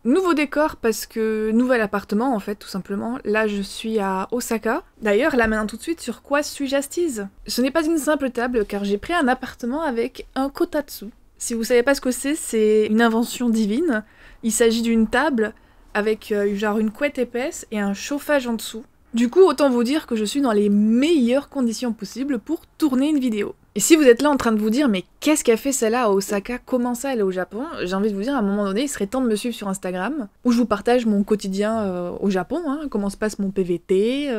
Nouveau décor parce que nouvel appartement en fait tout simplement. Là je suis à Osaka. D'ailleurs là maintenant tout de suite sur quoi suis-je assise? Ce n'est pas une simple table car j'ai pris un appartement avec un kotatsu. Si vous savez pas ce que c'est une invention divine. Il s'agit d'une table avec genre une couette épaisse et un chauffage en dessous. Du coup, autant vous dire que je suis dans les meilleures conditions possibles pour tourner une vidéo. Et si vous êtes là en train de vous dire « Mais qu'est-ce qu'a fait celle-là à Osaka? Comment ça elle est au Japon ?» J'ai envie de vous dire, à un moment donné, il serait temps de me suivre sur Instagram, où je vous partage mon quotidien au Japon, hein, comment se passe mon PVT,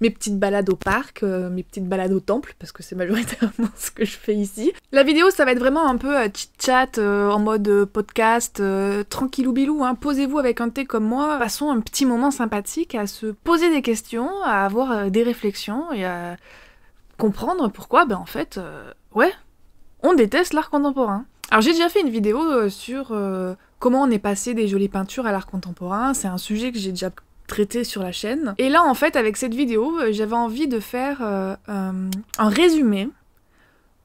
mes petites balades au parc, mes petites balades au temple, parce que c'est majoritairement ce que je fais ici. La vidéo, ça va être vraiment un peu chit-chat, en mode podcast, tranquillou bilou, hein. Posez-vous avec un thé comme moi, passons un petit moment sympathique à se poser des questions, à avoir des réflexions et à comprendre pourquoi, en fait, ouais, on déteste l'art contemporain. Alors j'ai déjà fait une vidéo sur comment on est passé des jolies peintures à l'art contemporain, c'est un sujet que j'ai déjà traité sur la chaîne. Et là en fait avec cette vidéo, j'avais envie de faire un résumé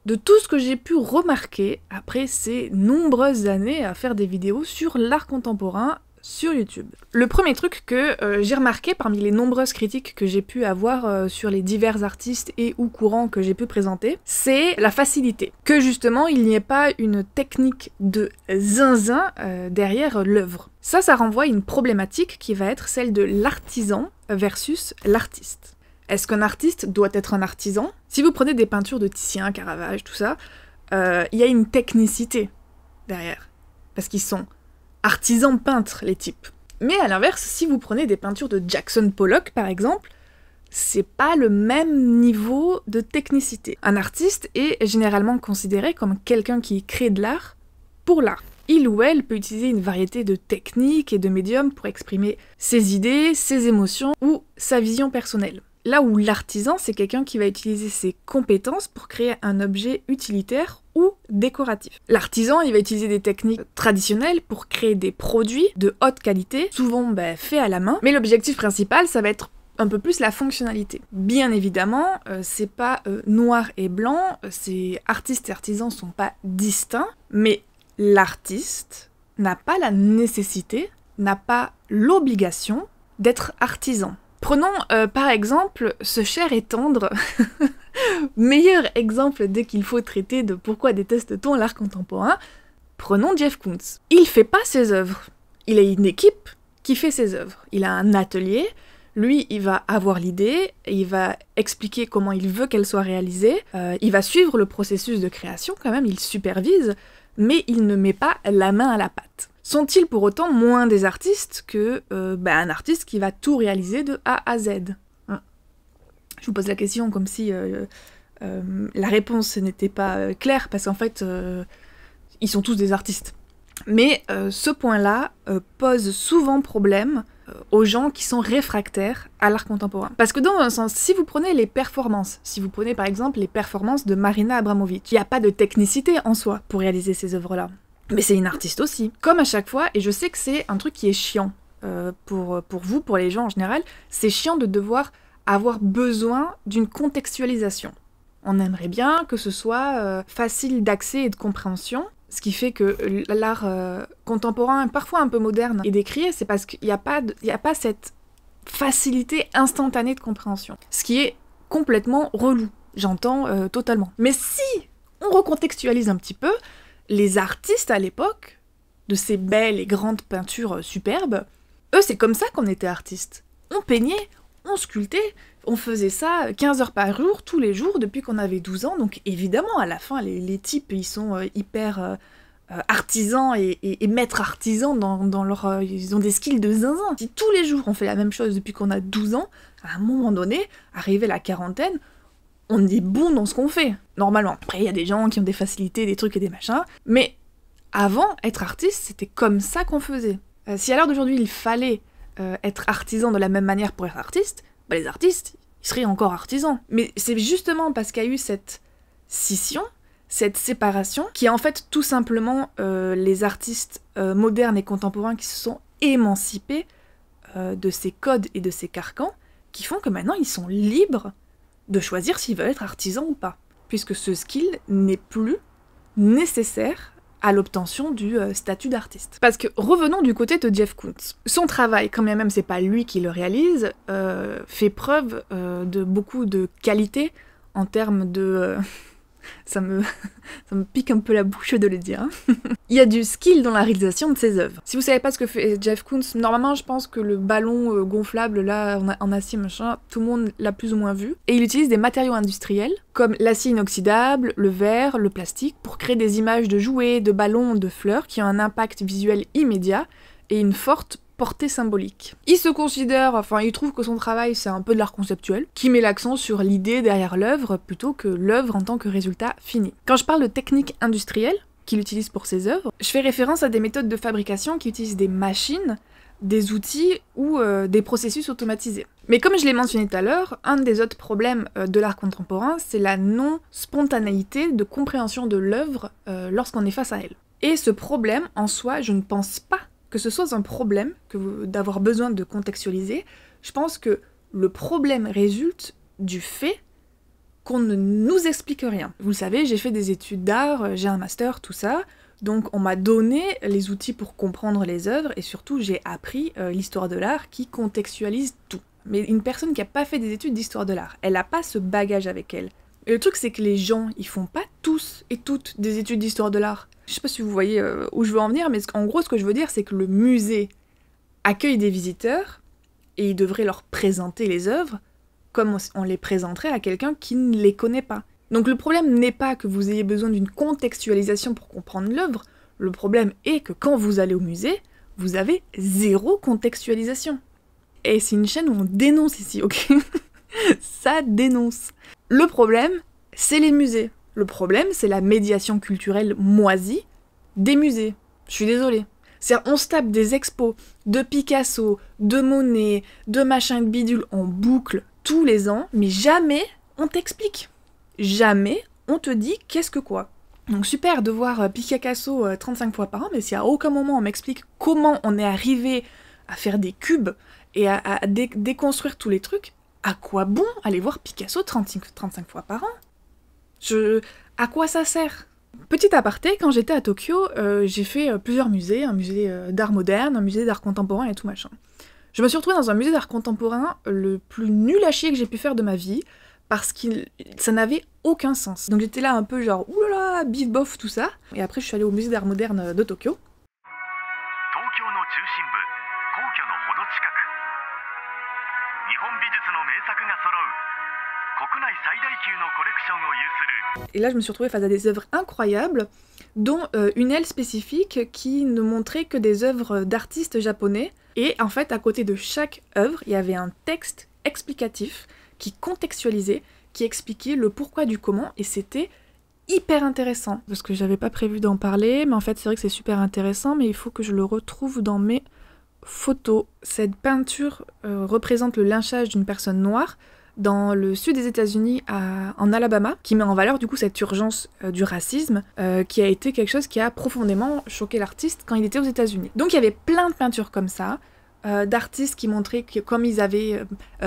de tout ce que j'ai pu remarquer après ces nombreuses années à faire des vidéos sur l'art contemporain sur YouTube. Le premier truc que j'ai remarqué parmi les nombreuses critiques que j'ai pu avoir sur les divers artistes et ou courants que j'ai pu présenter, c'est la facilité. Que justement, il n'y ait pas une technique de zinzin derrière l'œuvre. Ça renvoie à une problématique qui va être celle de l'artisan versus l'artiste. Est-ce qu'un artiste doit être un artisan? Si vous prenez des peintures de Titien, Caravage, tout ça, il y a une technicité derrière. Parce qu'ils sont artisans peintres, les types. Mais à l'inverse, si vous prenez des peintures de Jackson Pollock, par exemple, c'est pas le même niveau de technicité. Un artiste est généralement considéré comme quelqu'un qui crée de l'art pour l'art. Il ou elle peut utiliser une variété de techniques et de médiums pour exprimer ses idées, ses émotions ou sa vision personnelle. Là où l'artisan, c'est quelqu'un qui va utiliser ses compétences pour créer un objet utilitaire ou décoratif. L'artisan, il va utiliser des techniques traditionnelles pour créer des produits de haute qualité, souvent faits à la main, mais l'objectif principal, ça va être un peu plus la fonctionnalité. Bien évidemment, c'est pas noir et blanc, ces artistes et artisans sont pas distincts, mais l'artiste n'a pas la nécessité, n'a pas l'obligation d'être artisan. Prenons par exemple ce cher et tendre, meilleur exemple dès qu'il faut traiter de pourquoi déteste-t-on l'art contemporain, prenons Jeff Koons. Il fait pas ses œuvres, il a une équipe qui fait ses œuvres. Il a un atelier, lui il va avoir l'idée, il va expliquer comment il veut qu'elle soit réalisée, il va suivre le processus de création quand même, il supervise, mais il ne met pas la main à la pâte. Sont-ils pour autant moins des artistes que un artiste qui va tout réaliser de A à Z? Je vous pose la question comme si la réponse n'était pas claire, parce qu'en fait, ils sont tous des artistes. Mais ce point-là pose souvent problème aux gens qui sont réfractaires à l'art contemporain. Parce que dans un sens, si vous prenez les performances, si vous prenez par exemple les performances de Marina Abramovic, il n'y a pas de technicité en soi pour réaliser ces œuvres-là. Mais c'est une artiste aussi. Comme à chaque fois, et je sais que c'est un truc qui est chiant pour vous, pour les gens en général, c'est chiant de devoir avoir besoin d'une contextualisation. On aimerait bien que ce soit facile d'accès et de compréhension, ce qui fait que l'art contemporain, parfois un peu moderne, est décrié, c'est parce qu'il n'y a pas cette facilité instantanée de compréhension. Ce qui est complètement relou, j'entends totalement. Mais si on recontextualise un petit peu, les artistes à l'époque, de ces belles et grandes peintures superbes, eux c'est comme ça qu'on était artistes. On peignait, on sculptait, on faisait ça 15 heures par jour, tous les jours, depuis qu'on avait 12 ans, donc évidemment à la fin les types ils sont hyper artisans et maîtres artisans dans leur... ils ont des skills de zinzin. Si tous les jours on fait la même chose depuis qu'on a 12 ans, à un moment donné, arrivé à la quarantaine, on est bon dans ce qu'on fait, normalement. Après, il y a des gens qui ont des facilités, des trucs et des machins, mais avant, être artiste, c'était comme ça qu'on faisait. Si à l'heure d'aujourd'hui, il fallait être artisan de la même manière pour être artiste, les artistes, ils seraient encore artisans. Mais c'est justement parce qu'il y a eu cette scission, cette séparation, qui est en fait tout simplement les artistes modernes et contemporains qui se sont émancipés de ces codes et de ces carcans, qui font que maintenant, ils sont libres de choisir s'ils veulent être artisans ou pas, puisque ce skill n'est plus nécessaire à l'obtention du statut d'artiste. Parce que revenons du côté de Jeff Koons. Son travail, quand même c'est pas lui qui le réalise, fait preuve de beaucoup de qualité en termes de... ça me pique un peu la bouche de le dire. Il y a du skill dans la réalisation de ses œuvres. Si vous savez pas ce que fait Jeff Koons, normalement je pense que le ballon gonflable là en acier machin, tout le monde l'a plus ou moins vu. Et il utilise des matériaux industriels comme l'acier inoxydable, le verre, le plastique pour créer des images de jouets, de ballons, de fleurs qui ont un impact visuel immédiat et une forte portée symbolique. Il se considère, enfin il trouve que son travail c'est un peu de l'art conceptuel, qui met l'accent sur l'idée derrière l'œuvre plutôt que l'œuvre en tant que résultat fini. Quand je parle de technique industrielle qu'il utilise pour ses œuvres, je fais référence à des méthodes de fabrication qui utilisent des machines, des outils ou des processus automatisés. Mais comme je l'ai mentionné tout à l'heure, un des autres problèmes de l'art contemporain, c'est la non-spontanéité de compréhension de l'œuvre lorsqu'on est face à elle. Et ce problème, en soi, je ne pense pas que ce soit un problème d'avoir besoin de contextualiser. Je pense que le problème résulte du fait qu'on ne nous explique rien. Vous le savez, j'ai fait des études d'art, j'ai un master, tout ça, donc on m'a donné les outils pour comprendre les œuvres, et surtout j'ai appris l'histoire de l'art qui contextualise tout. Mais une personne qui n'a pas fait des études d'histoire de l'art, elle n'a pas ce bagage avec elle. Et le truc c'est que les gens, ils font pas tous et toutes des études d'histoire de l'art. Je sais pas si vous voyez où je veux en venir, mais en gros ce que je veux dire c'est que le musée accueille des visiteurs, et il devrait leur présenter les œuvres comme on les présenterait à quelqu'un qui ne les connaît pas. Donc le problème n'est pas que vous ayez besoin d'une contextualisation pour comprendre l'œuvre, le problème est que quand vous allez au musée, vous avez zéro contextualisation. Et c'est une chaîne où on dénonce ici, ok? Ça dénonce. Le problème, c'est les musées. Le problème, c'est la médiation culturelle moisie des musées. Je suis désolée. C'est-à-dire, on se tape des expos de Picasso, de Monet, de machin de bidule en boucle tous les ans, mais jamais on t'explique. Jamais on te dit qu'est-ce que quoi. Donc super de voir Picasso 35 fois par an, mais si à aucun moment on m'explique comment on est arrivé à faire des cubes et à déconstruire tous les trucs, à quoi bon aller voir Picasso 35 fois par an? À quoi ça sert? Petit aparté, quand j'étais à Tokyo, j'ai fait plusieurs musées, un musée d'art moderne, un musée d'art contemporain et tout machin. Je me suis retrouvée dans un musée d'art contemporain le plus nul à chier que j'ai pu faire de ma vie, parce que ça n'avait aucun sens. Donc j'étais là un peu genre, oulala, bif bof, tout ça. Et après je suis allée au musée d'art moderne de Tokyo. Et là je me suis retrouvée face à des œuvres incroyables, dont une aile spécifique qui ne montrait que des œuvres d'artistes japonais. Et en fait à côté de chaque œuvre, il y avait un texte explicatif qui contextualisait, qui expliquait le pourquoi du comment, et c'était hyper intéressant. Parce que j'avais pas prévu d'en parler, mais en fait c'est vrai que c'est super intéressant, mais il faut que je le retrouve dans mes photos. Cette peinture représente le lynchage d'une personne noire dans le sud des États-Unis, en Alabama, qui met en valeur du coup cette urgence du racisme, qui a été quelque chose qui a profondément choqué l'artiste quand il était aux États-Unis. Donc il y avait plein de peintures comme ça, d'artistes qui montraient que comme ils avaient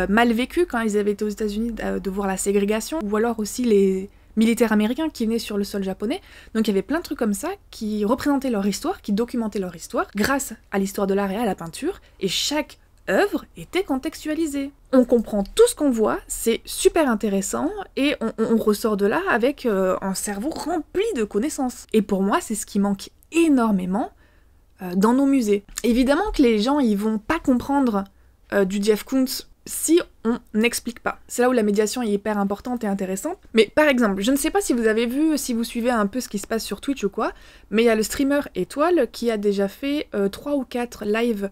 mal vécu quand ils avaient été aux États-Unis de voir la ségrégation, ou alors aussi les militaires américains qui venaient sur le sol japonais. Donc il y avait plein de trucs comme ça qui représentaient leur histoire, qui documentaient leur histoire grâce à l'histoire de l'art et à la peinture, et chaque œuvre était contextualisée. On comprend tout ce qu'on voit, c'est super intéressant, et on ressort de là avec un cerveau rempli de connaissances. Et pour moi, c'est ce qui manque énormément dans nos musées. Évidemment que les gens, ils vont pas comprendre du Jeff Koons si on n'explique pas. C'est là où la médiation est hyper importante et intéressante. Mais par exemple, je ne sais pas si vous avez vu, si vous suivez un peu ce qui se passe sur Twitch ou quoi, mais il y a le streamer Étoile qui a déjà fait 3 ou 4 lives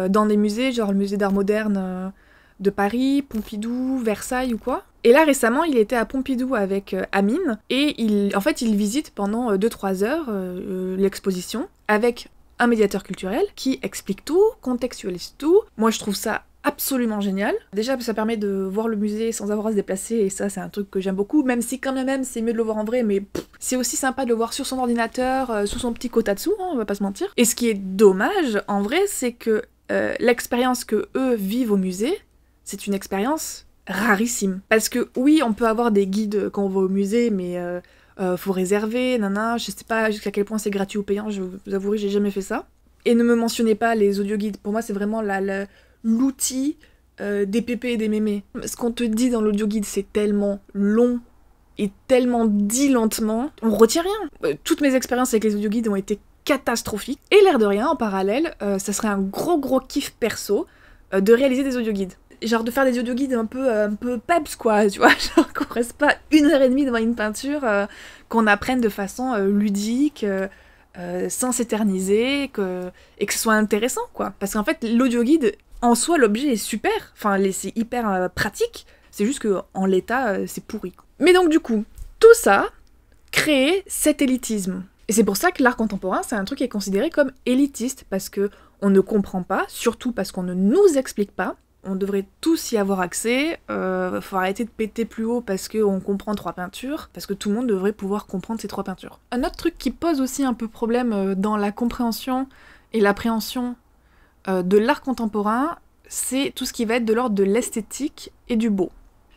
dans des musées, genre le musée d'art moderne de Paris, Pompidou, Versailles ou quoi. Et là récemment, il était à Pompidou avec Amine, et il visite pendant 2-3 heures l'exposition avec un médiateur culturel qui explique tout, contextualise tout. Moi je trouve ça absolument génial. Déjà ça permet de voir le musée sans avoir à se déplacer, et ça c'est un truc que j'aime beaucoup, même si quand même c'est mieux de le voir en vrai, mais c'est aussi sympa de le voir sur son ordinateur, sous son petit kotatsu, hein, on va pas se mentir. Et ce qui est dommage en vrai, c'est que l'expérience que eux vivent au musée, c'est une expérience rarissime. Parce que oui, on peut avoir des guides quand on va au musée, mais faut réserver, nana, je sais pas jusqu'à quel point c'est gratuit ou payant, je vous avouerai, j'ai jamais fait ça. Et ne me mentionnez pas les audioguides, pour moi c'est vraiment l'outil des pépés et des mémés. Ce qu'on te dit dans l'audioguide, c'est tellement long et tellement dit lentement, on retient rien. Toutes mes expériences avec les audioguides ont été catastrophiques. Et l'air de rien, en parallèle, ça serait un gros kiff perso de réaliser des audioguides. Genre de faire des audioguides un peu peps, quoi, tu vois, genre qu'on reste pas 1h30 devant une peinture, qu'on apprenne de façon ludique, sans s'éterniser, et que ce soit intéressant, quoi. Parce qu'en fait, l'audioguide, en soi, l'objet est super, enfin, c'est hyper pratique, c'est juste que en l'état, c'est pourri. Mais donc, du coup, tout ça crée cet élitisme. Et c'est pour ça que l'art contemporain, c'est un truc qui est considéré comme élitiste, parce que on ne comprend pas, surtout parce qu'on ne nous explique pas. On devrait tous y avoir accès, faut arrêter de péter plus haut parce qu'on comprend 3 peintures, parce que tout le monde devrait pouvoir comprendre ces 3 peintures. Un autre truc qui pose aussi un peu problème dans la compréhension et l'appréhension de l'art contemporain, c'est tout ce qui va être de l'ordre de l'esthétique et du beau.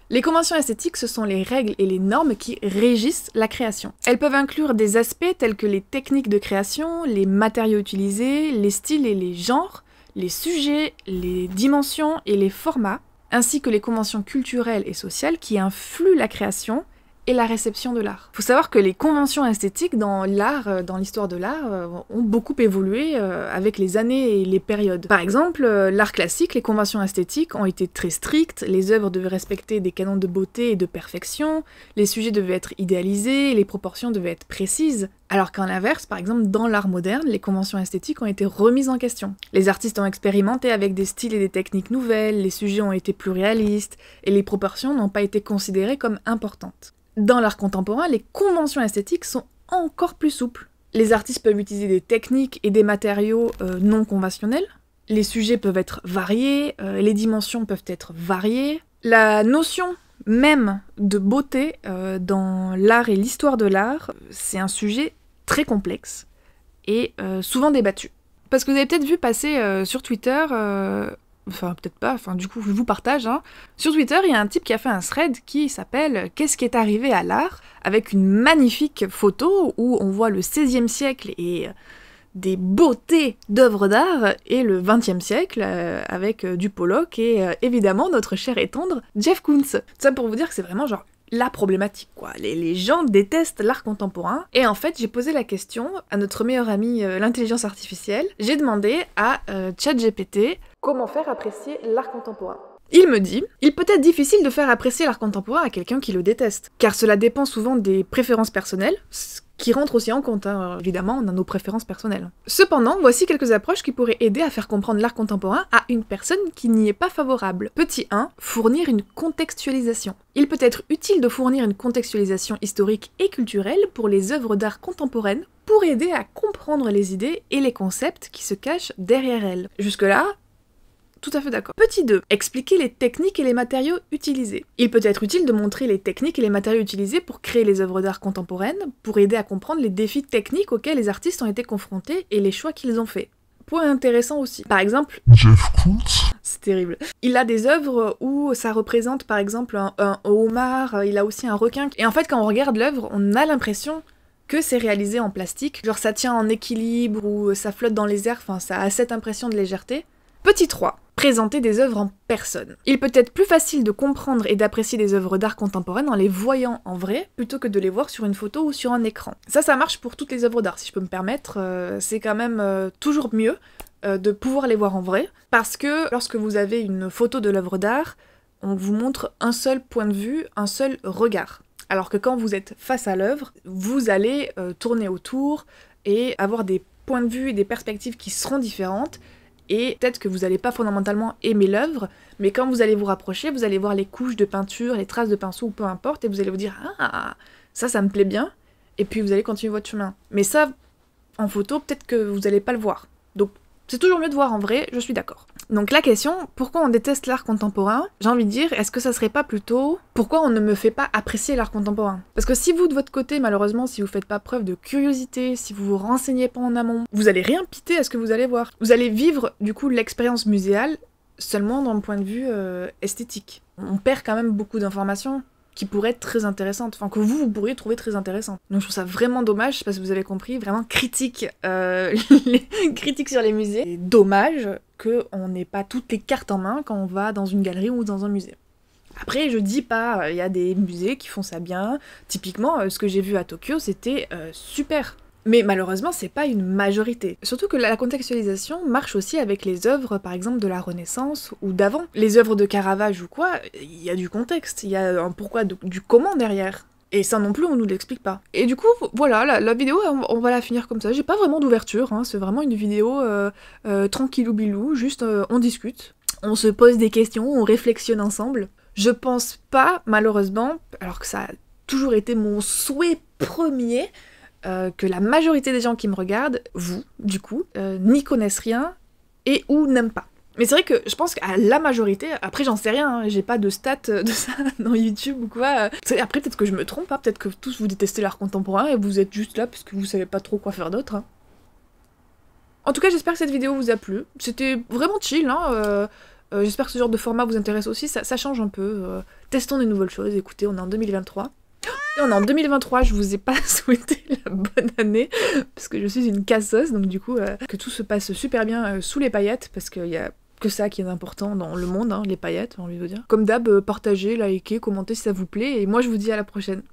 Les conventions esthétiques, ce sont les règles et les normes qui régissent la création. Elles peuvent inclure des aspects tels que les techniques de création, les matériaux utilisés, les styles et les genres, les sujets, les dimensions et les formats, ainsi que les conventions culturelles et sociales qui influent la création et la réception de l'art. Il faut savoir que les conventions esthétiques dans l'art, dans l'histoire de l'art, ont beaucoup évolué avec les années et les périodes. Par exemple, l'art classique, les conventions esthétiques ont été très strictes, les œuvres devaient respecter des canons de beauté et de perfection, les sujets devaient être idéalisés, les proportions devaient être précises. Alors qu'en l'inverse, par exemple, dans l'art moderne, les conventions esthétiques ont été remises en question. Les artistes ont expérimenté avec des styles et des techniques nouvelles, les sujets ont été plus réalistes, et les proportions n'ont pas été considérées comme importantes. Dans l'art contemporain, les conventions esthétiques sont encore plus souples. Les artistes peuvent utiliser des techniques et des matériaux non conventionnels, les sujets peuvent être variés, les dimensions peuvent être variées. La notion même de beauté dans l'art et l'histoire de l'art, c'est un sujet très complexe et souvent débattu. Parce que vous avez peut-être vu passer sur Twitter, enfin peut-être pas, enfin du coup je vous partage, hein. Sur Twitter, il y a un type qui a fait un thread qui s'appelle « Qu'est-ce qui est arrivé à l'art ?», avec une magnifique photo où on voit le XVIe siècle et des beautés d'œuvres d'art, et le XXe siècle avec du Pollock et évidemment notre cher et tendre Jeff Koons. Ça pour vous dire que c'est vraiment genre la problématique, quoi. Les gens détestent l'art contemporain. Et en fait, j'ai posé la question à notre meilleur ami, l'intelligence artificielle. J'ai demandé à ChatGPT comment faire apprécier l'art contemporain. Il me dit, il peut être difficile de faire apprécier l'art contemporain à quelqu'un qui le déteste, car cela dépend souvent des préférences personnelles, ce qui rentre aussi en compte, hein. Évidemment, on a nos préférences personnelles. Cependant, voici quelques approches qui pourraient aider à faire comprendre l'art contemporain à une personne qui n'y est pas favorable. Petit 1, fournir une contextualisation. Il peut être utile de fournir une contextualisation historique et culturelle pour les œuvres d'art contemporaines pour aider à comprendre les idées et les concepts qui se cachent derrière elles. Jusque-là, tout à fait d'accord. Petit 2. Expliquer les techniques et les matériaux utilisés. Il peut être utile de montrer les techniques et les matériaux utilisés pour créer les œuvres d'art contemporaines, pour aider à comprendre les défis techniques auxquels les artistes ont été confrontés et les choix qu'ils ont faits. Point intéressant aussi. Par exemple, Jeff Koons. C'est terrible. Il a des œuvres où ça représente par exemple un homard, il a aussi un requin. Et en fait, quand on regarde l'œuvre, on a l'impression que c'est réalisé en plastique. Genre ça tient en équilibre ou ça flotte dans les airs, enfin ça a cette impression de légèreté. Petit 3. Présenter des œuvres en personne. Il peut être plus facile de comprendre et d'apprécier des œuvres d'art contemporaines en les voyant en vrai, plutôt que de les voir sur une photo ou sur un écran. Ça marche pour toutes les œuvres d'art, si je peux me permettre. C'est quand même toujours mieux de pouvoir les voir en vrai, parce que lorsque vous avez une photo de l'œuvre d'art, on vous montre un seul point de vue, un seul regard. Alors que quand vous êtes face à l'œuvre, vous allez tourner autour et avoir des points de vue et des perspectives qui seront différentes. Et peut-être que vous n'allez pas fondamentalement aimer l'œuvre, mais quand vous allez vous rapprocher, vous allez voir les couches de peinture, les traces de pinceau ou peu importe, et vous allez vous dire « Ah, ça me plaît bien », et puis vous allez continuer votre chemin. Mais ça, en photo, peut-être que vous n'allez pas le voir. Donc c'est toujours mieux de voir en vrai, je suis d'accord. Donc la question, pourquoi on déteste l'art contemporain ? J'ai envie de dire, est-ce que ça serait pas plutôt pourquoi on ne me fait pas apprécier l'art contemporain ? Parce que si vous, de votre côté, malheureusement, si vous faites pas preuve de curiosité, si vous vous renseignez pas en amont, vous allez rien piter à ce que vous allez voir. Vous allez vivre, du coup, l'expérience muséale seulement d'un point de vue esthétique. On perd quand même beaucoup d'informations qui pourrait être très intéressante, enfin que vous pourriez trouver très intéressante. Donc je trouve ça vraiment dommage, parce que vous avez compris, vraiment critique, critique sur les musées. C'est dommage qu'on n'ait pas toutes les cartes en main quand on va dans une galerie ou dans un musée. Après, je dis pas, il y a des musées qui font ça bien, typiquement, ce que j'ai vu à Tokyo, c'était super. Mais malheureusement, c'est pas une majorité. Surtout que la contextualisation marche aussi avec les œuvres, par exemple, de la Renaissance ou d'avant. Les œuvres de Caravage ou quoi, il y a du contexte, il y a un pourquoi, du comment derrière. Et ça non plus, on nous l'explique pas. Et du coup, voilà, la vidéo, on va la finir comme ça. J'ai pas vraiment d'ouverture, hein, c'est vraiment une vidéo tranquillou bilou, juste on discute. On se pose des questions, on réflexionne ensemble. Je pense pas, malheureusement, alors que ça a toujours été mon souhait premier, que la majorité des gens qui me regardent, vous, du coup, n'y connaissent rien et ou n'aiment pas. Mais c'est vrai que je pense qu'à la majorité, après j'en sais rien, hein, j'ai pas de stats de ça dans YouTube ou quoi. Après peut-être que je me trompe, hein, peut-être que tous vous détestez l'art contemporain et vous êtes juste là parce que vous savez pas trop quoi faire d'autre. Hein. En tout cas, j'espère que cette vidéo vous a plu. C'était vraiment chill, hein. J'espère que ce genre de format vous intéresse aussi, ça change un peu. Testons des nouvelles choses, écoutez, on est en 2023. Et on est en 2023, je vous ai pas souhaité la bonne année, parce que je suis une casseuse, donc du coup, que tout se passe super bien sous les paillettes, parce qu'il y a que ça qui est important dans le monde, hein, les paillettes, j'ai envie de vous dire. Comme d'hab, partagez, likez, commentez si ça vous plaît, et moi je vous dis à la prochaine.